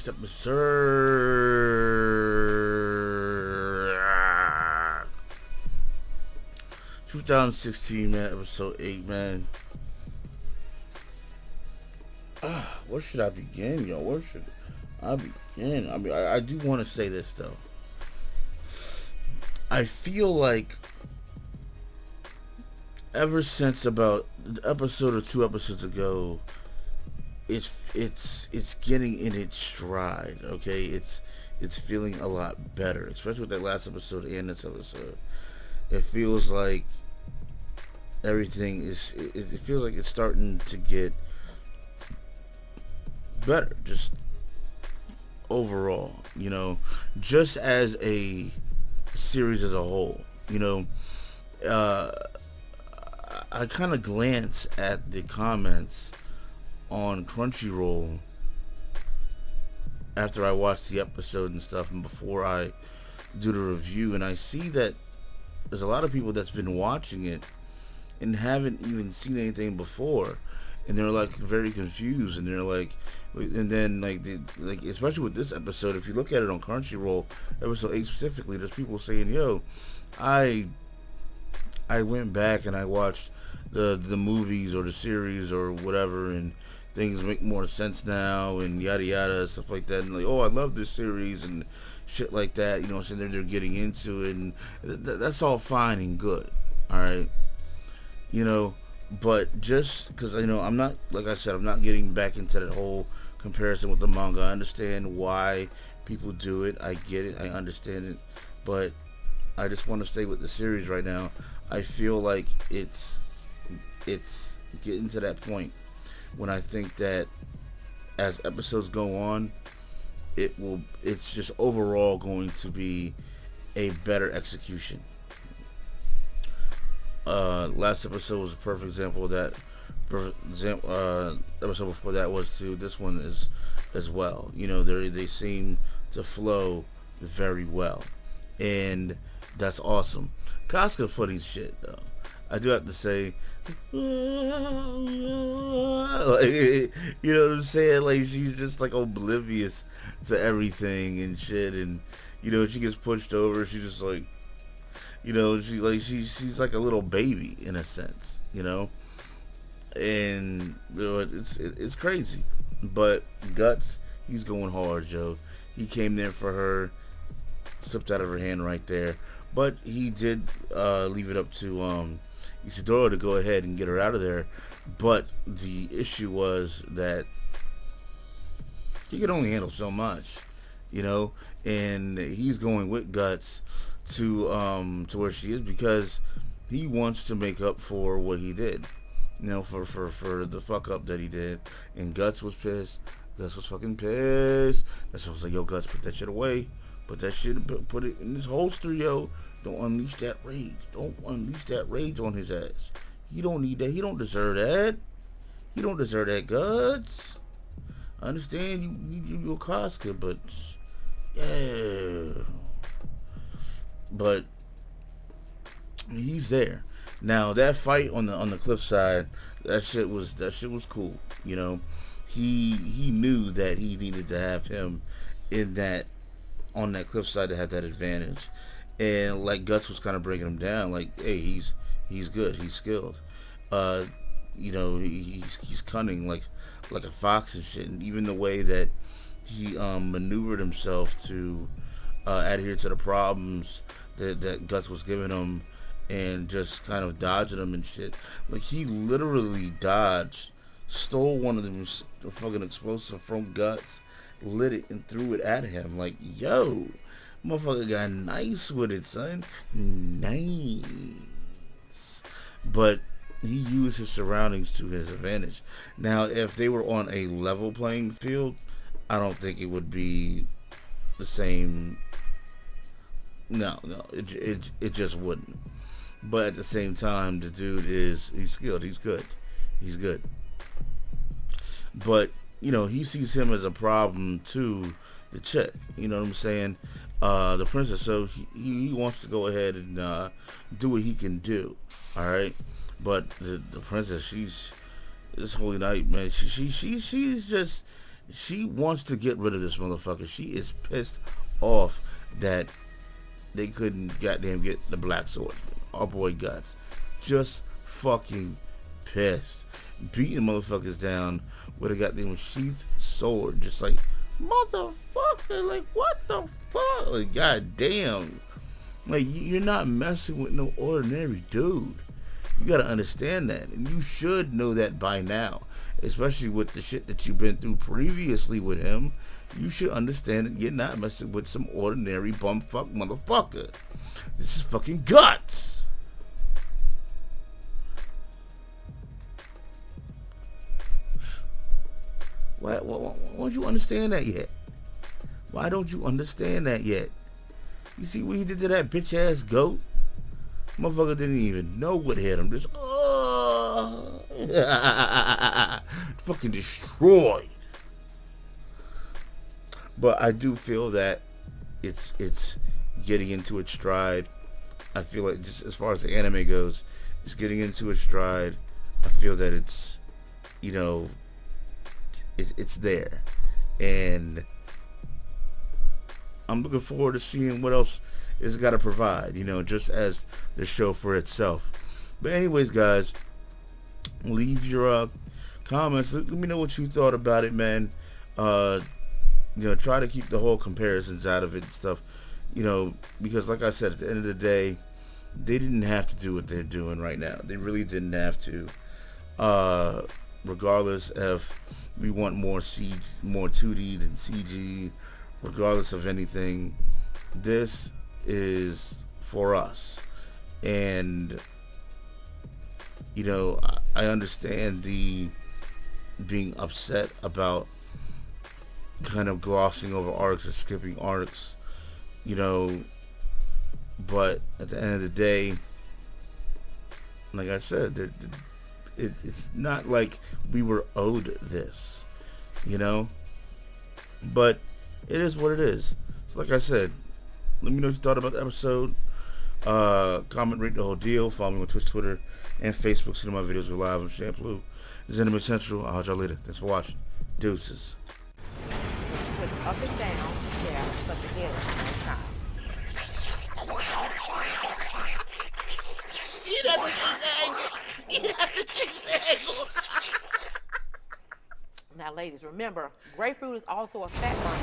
next episode. 2016, man, episode 8, man. Where should I begin, yo? Where should I begin? I mean, I do want to say this, though. I feel like ever since about an episode or 2 episodes ago, it's getting in its stride. Okay, it's feeling a lot better, especially with that last episode and this episode. It feels like everything is. It feels like it's starting to get better, just overall. You know, just as a series as a whole. You know, I kind of glance at the comments on Crunchyroll after I watch the episode and stuff, and before I do the review, and I see that there's a lot of people that's been watching it and haven't even seen anything before, and they're like very confused, and they're like, and then like especially with this episode, if you look at it on Crunchyroll, episode 8 specifically, there's people saying, "Yo, I went back and I watched the movies or the series or whatever, and things make more sense now, and yada yada, stuff like that, and like, oh, I love this series and shit like that." You know, so they're getting into it, and that's all fine and good, all right. You know, but just because, you know, I'm not, like I said, I'm not getting back into that whole comparison with the manga. I understand why people do it. I get it. I understand it. But I just want to stay with the series right now. I feel like it's getting to that point when I think that as episodes go on, it's just overall going to be a better execution. Last episode was a perfect example of that. Episode before that was too. This one is as well. You know, they seem to flow very well, and that's awesome. Casca funny shit though. I do have to say, like, you know what I'm saying? Like, she's just like oblivious to everything and shit, and you know, she gets pushed over. She's just like, you know, she's like a little baby in a sense, you know, and you know, it's crazy. But Guts, he's going hard, Joe. He came there for her, slipped out of her hand right there, but he did leave it up to Isidoro to go ahead and get her out of there. But the issue was that he could only handle so much, you know, and he's going with Guts to where she is because he wants to make up for what he did, you know, for the fuck up that he did. And Guts was pissed. Guts was fucking pissed. That's why I was like, yo, Guts, put that shit away. Put that shit, put it in his holster, yo. Don't unleash that rage. Don't unleash that rage on his ass. He don't need that. He don't deserve that. He don't deserve that, Guts. I understand you're Casca, but yeah. But he's there. Now that fight on the Cliffside, that shit was cool. You know, he knew that he needed to have him in that on that Cliffside to have that advantage, and like Guts was kind of breaking him down. Like, hey, he's good. He's skilled. You know, he's cunning like a fox and shit. And even the way that he maneuvered himself to adhere to the problems that Guts was giving him, and just kind of dodging them and shit. Like, he literally dodged, stole one of them fucking explosive from Guts, lit it and threw it at him. Like, yo, motherfucker got nice with it, son. Nice. But he used his surroundings to his advantage. Now, if they were on a level playing field, I don't think it would be the same. No, it just wouldn't. But at the same time, the dude he's skilled. He's good. But, you know, he sees him as a problem to the chick. You know what I'm saying? The princess. So he wants to go ahead and do what he can do. All right. But the princess, she's this holy night, man. She's just She wants to get rid of this motherfucker. She is pissed off that they couldn't goddamn get the Black Sword. Our boy Guts. Just fucking pissed. Beating motherfuckers down with a goddamn sheathed sword. Just like, motherfucker, like, what the fuck? Like, goddamn. Like, you're not messing with no ordinary dude. You gotta understand that. And you should know that by now. Especially with the shit that you've been through previously with him. You should understand that you're not messing with some ordinary bumfuck motherfucker. This is fucking Guts. Why don't you understand that yet? Why don't you understand that yet? You see what he did to that bitch ass goat? Motherfucker didn't even know what hit him. Just fucking destroyed. But I do feel that it's getting into its stride. I feel like just as far as the anime goes, it's getting into its stride. I feel that it's, you know, it's there, and I'm looking forward to seeing what else it's got to provide, you know, just as the show for itself. But anyways, guys, leave your comments. Let me know what you thought about it, man. You know, try to keep the whole comparisons out of it and stuff, you know, because like I said, at the end of the day, they didn't have to do what they're doing right now. They really didn't have to. Regardless if we want more 2D than CG, regardless of anything, this is for us. And you know, I understand the being upset about kind of glossing over arcs or skipping arcs, you know, but at the end of the day, like I said, it's not like we were owed this, you know, but it is what it is. So like I said, let me know what you thought about the episode. Comment, rate the whole deal. Follow me on Twitch, Twitter, and Facebook. See my videos go live on CenTruL. This is AnimeCenTruL. I'll catch y'all later. Thanks for watching. Deuces. Twist up and down, shaft, but together at the same time. You have to change the angle. You have to change the angle. Now, ladies, remember, grapefruit is also a fat burner.